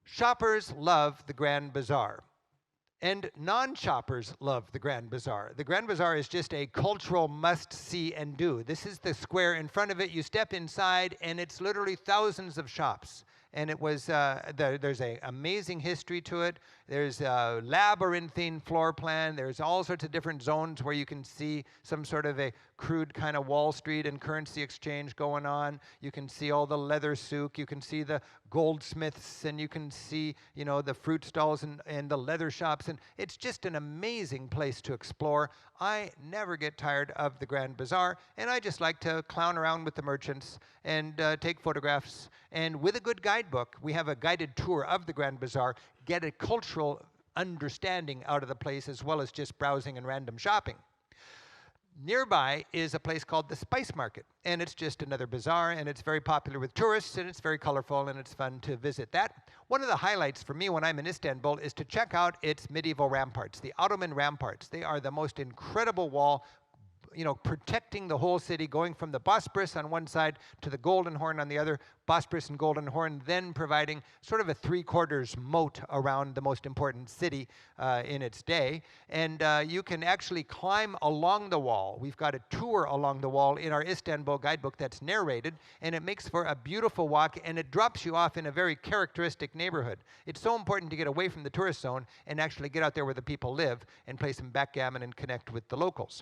Shoppers love the Grand Bazaar. And non-shoppers love the Grand Bazaar. The Grand Bazaar is just a cultural must-see and do. This is the square in front of it. You step inside, and it's literally thousands of shops. And it was there's an amazing history to it. There's a labyrinthine floor plan. There's all sorts of different zones where you can see some sort of a crude kind of Wall Street and currency exchange going on. You can see all the leather souk. You can see the goldsmiths, and you can see, you know, the fruit stalls and the leather shops. And it's just an amazing place to explore. I never get tired of the Grand Bazaar, and I just like to clown around with the merchants and take photographs. And with a good guidebook, we have a guided tour of the Grand Bazaar, get a cultural understanding out of the place as well as just browsing and random shopping. Nearby is a place called the Spice Market, and it's just another bazaar, and it's very popular with tourists, and it's very colorful, and it's fun to visit that. One of the highlights for me when I'm in Istanbul is to check out its medieval ramparts, the Ottoman ramparts. They are the most incredible wall, you know, protecting the whole city, going from the Bosphorus on one side to the Golden Horn on the other, Bosphorus and Golden Horn, then providing sort of a three-quarters moat around the most important city in its day. And you can actually climb along the wall. We've got a tour along the wall in our Istanbul guidebook that's narrated, and it makes for a beautiful walk, and it drops you off in a very characteristic neighborhood. It's so important to get away from the tourist zone and actually get out there where the people live and play some backgammon and connect with the locals.